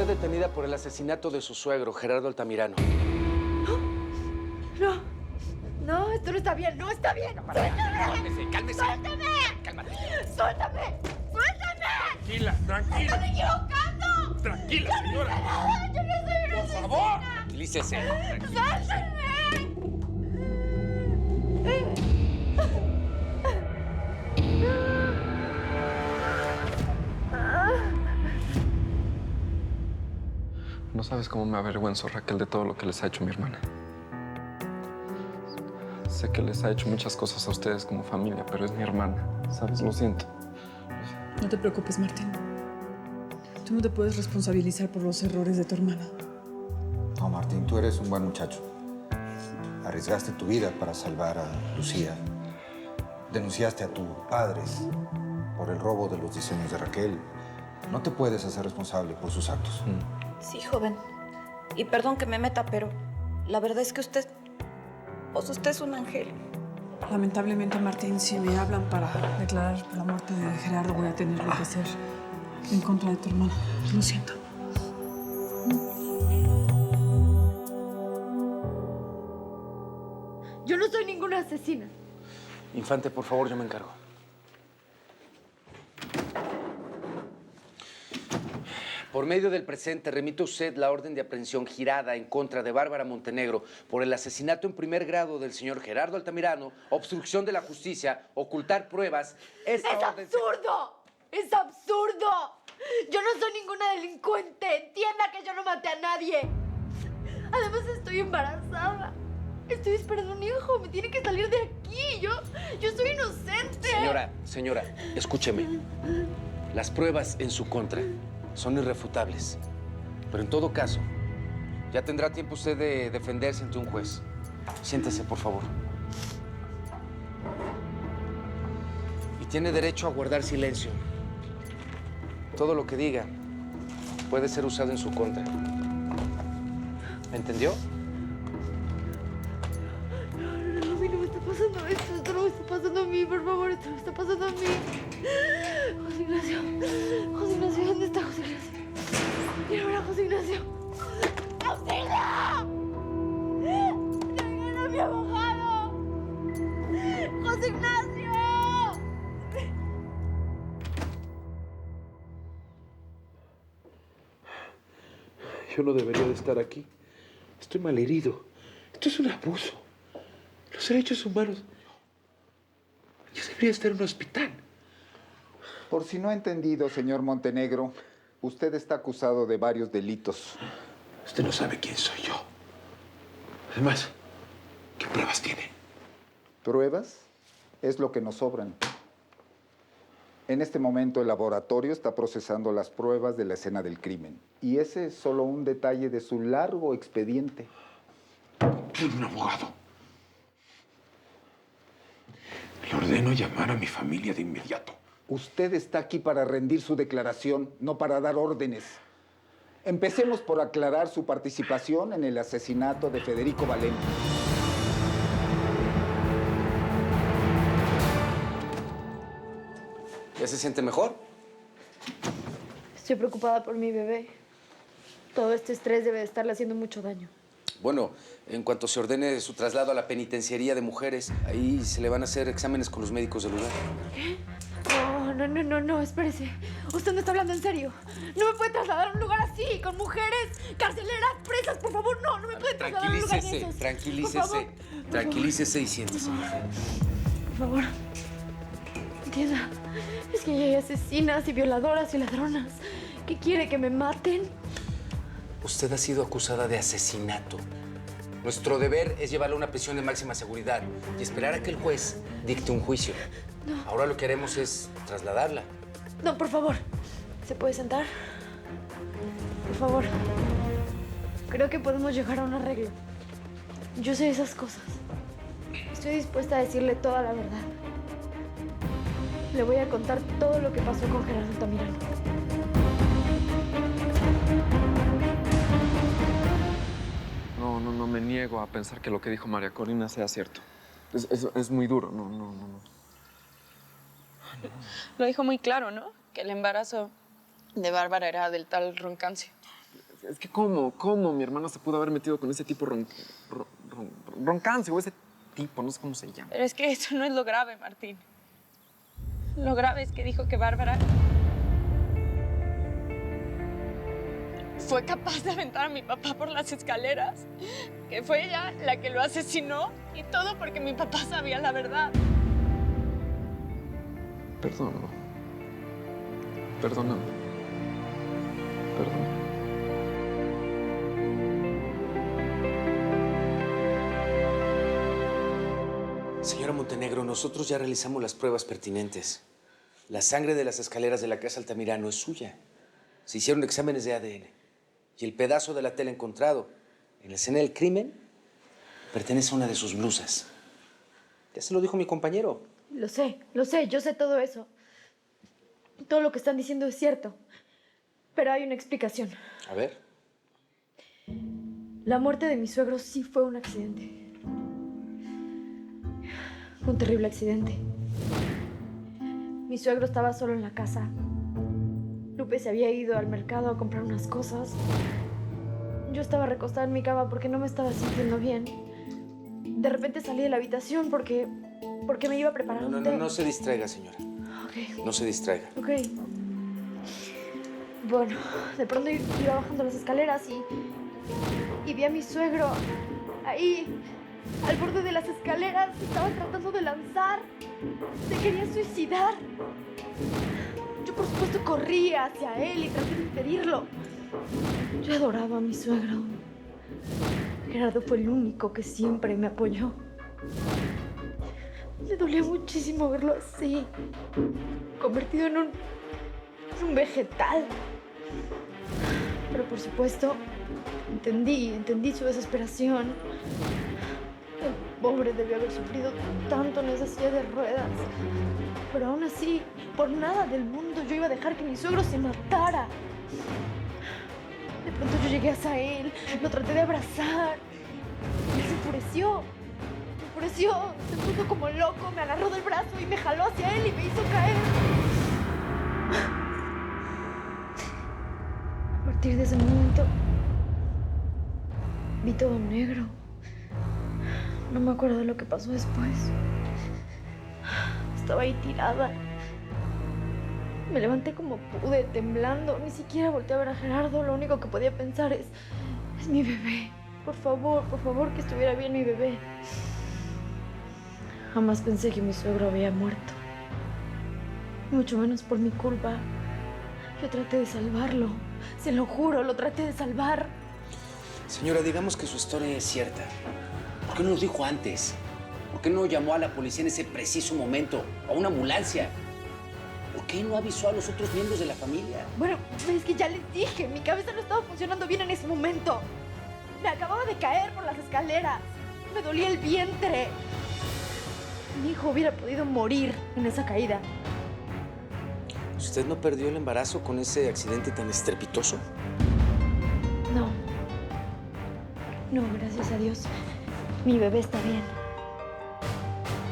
usted detenida por el asesinato de su suegro, Gerardo Altamirano. No, no, esto no está bien, no está bien. Cálmese, cálmese. ¡Suéltame! Cálmate. ¡Suéltame! ¡Suéltame! Tranquila, tranquila. ¡Me estoy equivocando! Tranquila, ¡Yo no señora. hice nada! ¡Yo no soy una Por favor. Tranquilícese. ¡Suéltame! No sabes cómo me avergüenzo, Raquel, de todo lo que les ha hecho mi hermana. Sé que les ha hecho muchas cosas a ustedes como familia, pero es mi hermana. ¿Sabes? Lo siento. No te preocupes, Martín. Tú no te puedes responsabilizar por los errores de tu hermana. No, Martín, tú eres un buen muchacho. Arriesgaste tu vida para salvar a Lucía. Denunciaste a tus padres por el robo de los diseños de Raquel. No te puedes hacer responsable por sus actos. Sí, joven. Y perdón que me meta, pero la verdad es que usted es un ángel. Lamentablemente, Martín, si me hablan para declarar por la muerte de Gerardo, voy a tener que hacer en contra de tu hermana. Lo siento. Yo no soy ninguna asesina. Infante, por favor, yo me encargo. Por medio del presente, remite usted la orden de aprehensión girada en contra de Bárbara Montenegro por el asesinato en primer grado del señor Gerardo Altamirano, obstrucción de la justicia, ocultar pruebas. ¡Es absurdo! ¡Es absurdo! Yo no soy ninguna delincuente. Entienda que yo no maté a nadie. Además, estoy embarazada. Estoy esperando un hijo. Me tiene que salir de aquí. Yo soy inocente. Señora, escúcheme. Las pruebas en su contra son irrefutables. Pero en todo caso, ya tendrá tiempo usted de defenderse ante un juez. Siéntese, por favor. Y tiene derecho a guardar silencio. Todo lo que diga puede ser usado en su contra. ¿Me entendió? No, a mí no me está pasando esto. Esto no me está pasando a mí, por favor. Esto me está pasando a mí. José Ignacio. José Ignacio, ¿dónde está José Ignacio? Quiero ver a José Ignacio. ¡Auxilio! ¡Traigan a mi abogado! ¡José Ignacio! Yo no debería de estar aquí. Estoy malherido. Esto es un abuso. Los derechos humanos. Yo debería estar en un hospital. Por si no ha entendido, señor Montenegro, usted está acusado de varios delitos. Usted no sabe quién soy yo. Además, ¿qué pruebas tiene? ¿Pruebas? Es lo que nos sobran. En este momento el laboratorio está procesando las pruebas de la escena del crimen. Y ese es solo un detalle de su largo expediente. Soy un abogado. Le ordeno llamar a mi familia de inmediato. Usted está aquí para rendir su declaración, no para dar órdenes. Empecemos por aclarar su participación en el asesinato de Federico Valente. ¿Ya se siente mejor? Estoy preocupada por mi bebé. Todo este estrés debe de estarle haciendo mucho daño. Bueno, en cuanto se ordene su traslado a la penitenciaría de mujeres, ahí se le van a hacer exámenes con los médicos del lugar. ¿Qué? No, espérese. Usted no está hablando en serio. No me puede trasladar a un lugar así, con mujeres, carceleras, presas, por favor, no me puede trasladar a un lugar de esos. Tranquilícese y siéntese. Por favor, entienda. Es que hay asesinas y violadoras y ladronas que quiere que me maten. Usted ha sido acusada de asesinato. Nuestro deber es llevarla a una prisión de máxima seguridad y esperar a que el juez dicte un juicio. No. Ahora lo que haremos es trasladarla. No, por favor. ¿Se puede sentar? Por favor. Creo que podemos llegar a un arreglo. Yo sé esas cosas. Estoy dispuesta a decirle toda la verdad. Le voy a contar todo lo que pasó con Gerardo Altamirano. No me niego a pensar que lo que dijo María Corina sea cierto. Es muy duro, no. Lo dijo muy claro, ¿no? Que el embarazo de Bárbara era del tal Roncancio. Es que ¿cómo mi hermana se pudo haber metido con ese tipo Roncance o ese tipo, no sé cómo se llama? Pero es que eso no es lo grave, Martín. Lo grave es que dijo que Bárbara fue capaz de aventar a mi papá por las escaleras, que fue ella la que lo asesinó y todo porque mi papá sabía la verdad. Perdóname. Perdóname. Perdóname. Señora Montenegro, nosotros ya realizamos las pruebas pertinentes. La sangre de las escaleras de la casa Altamirano es suya. Se hicieron exámenes de ADN. Y el pedazo de la tela encontrado en la escena del crimen pertenece a una de sus blusas. Ya se lo dijo mi compañero. Lo sé, yo sé todo eso. Todo lo que están diciendo es cierto. Pero hay una explicación. A ver. La muerte de mi suegro sí fue un accidente. Fue un terrible accidente. Mi suegro estaba solo en la casa. Lupe se había ido al mercado a comprar unas cosas. Yo estaba recostada en mi cama porque no me estaba sintiendo bien. De repente salí de la habitación porque me iba a preparar un té. No se distraiga, señora. Ok. No se distraiga. Ok. Bueno, de pronto iba bajando las escaleras y vi a mi suegro ahí, al borde de las escaleras. Estaba tratando de lanzar. Se quería suicidar. Yo, por supuesto, corrí hacia él y traté de impedirlo. Yo adoraba a mi suegro. Gerardo fue el único que siempre me apoyó. Me dolía muchísimo verlo así, convertido en un vegetal. Pero por supuesto, entendí su desesperación. El pobre debió haber sufrido tanto en esa silla de ruedas. Pero aún así, por nada del mundo yo iba a dejar que mi suegro se matara. De pronto yo llegué hacia él, lo traté de abrazar. Y él se enfureció. Se puso como loco, me agarró del brazo y me jaló hacia él y me hizo caer. A partir de ese momento, vi todo negro. No me acuerdo de lo que pasó después. Estaba ahí tirada. Me levanté como pude, temblando. Ni siquiera volteé a ver a Gerardo. Lo único que podía pensar es mi bebé. Por favor, que estuviera bien mi bebé. Jamás pensé que mi suegro había muerto. Mucho menos por mi culpa. Yo traté de salvarlo. Se lo juro, lo traté de salvar. Señora, digamos que su historia es cierta. ¿Por qué no nos dijo antes? ¿Por qué no llamó a la policía en ese preciso momento? ¿A una ambulancia? ¿Por qué no avisó a los otros miembros de la familia? Bueno, es que ya les dije, mi cabeza no estaba funcionando bien en ese momento. Me acababa de caer por las escaleras. Me dolía el vientre. Mi hijo hubiera podido morir en esa caída. ¿Usted no perdió el embarazo con ese accidente tan estrepitoso? No. No, gracias a Dios. Mi bebé está bien.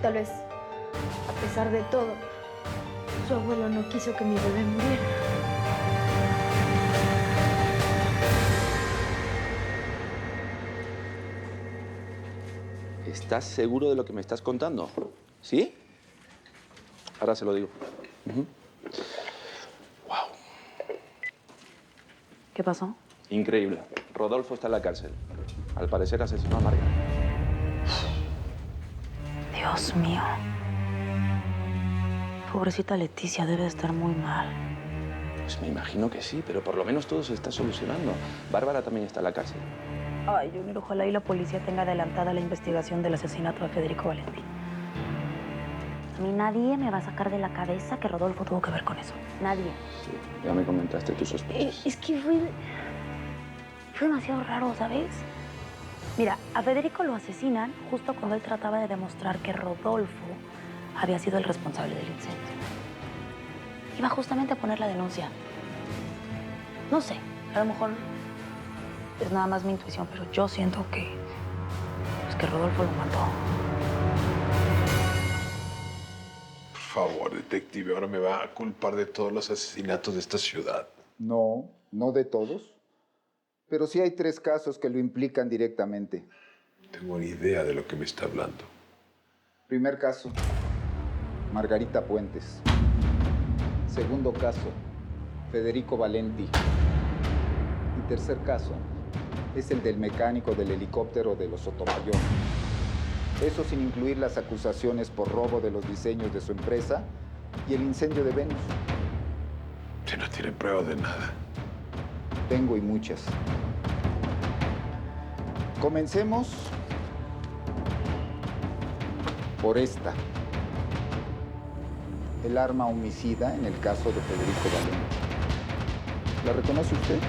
Tal vez, a pesar de todo, su abuelo no quiso que mi bebé muriera. ¿Estás seguro de lo que me estás contando? ¿Sí? Ahora se lo digo. Wow. ¿Qué pasó? Increíble. Rodolfo está en la cárcel. Al parecer asesinó a Margarita. Dios mío. Pobrecita Leticia debe estar muy mal. Pues me imagino que sí, pero por lo menos todo se está solucionando. Bárbara también está en la cárcel. Ay, Junior, ojalá y la policía tenga adelantada la investigación del asesinato de Federico Valentín. A mí nadie me va a sacar de la cabeza que Rodolfo tuvo que ver con eso. Nadie. Sí, ya me comentaste tus sospechas. Es que fue demasiado raro, ¿sabes? Mira, a Federico lo asesinan justo cuando él trataba de demostrar que Rodolfo había sido el responsable del incendio. Iba justamente a poner la denuncia. No sé, a lo mejor es nada más mi intuición, pero yo siento que Rodolfo lo mató. Por favor, detective, ahora me va a culpar de todos los asesinatos de esta ciudad. No, no de todos, Pero sí hay 3 casos que lo implican directamente. No tengo ni idea de lo que me está hablando. Primer caso, Margarita Puentes. Segundo caso, Federico Valenti. Y tercer caso es el del mecánico del helicóptero de los Sotomayor. Eso sin incluir las acusaciones por robo de los diseños de su empresa y el incendio de Venus. Si no tienen pruebas de nada. Tengo y muchas. Comencemos por esta. El arma homicida en el caso de Federico Valenti. ¿La reconoce usted?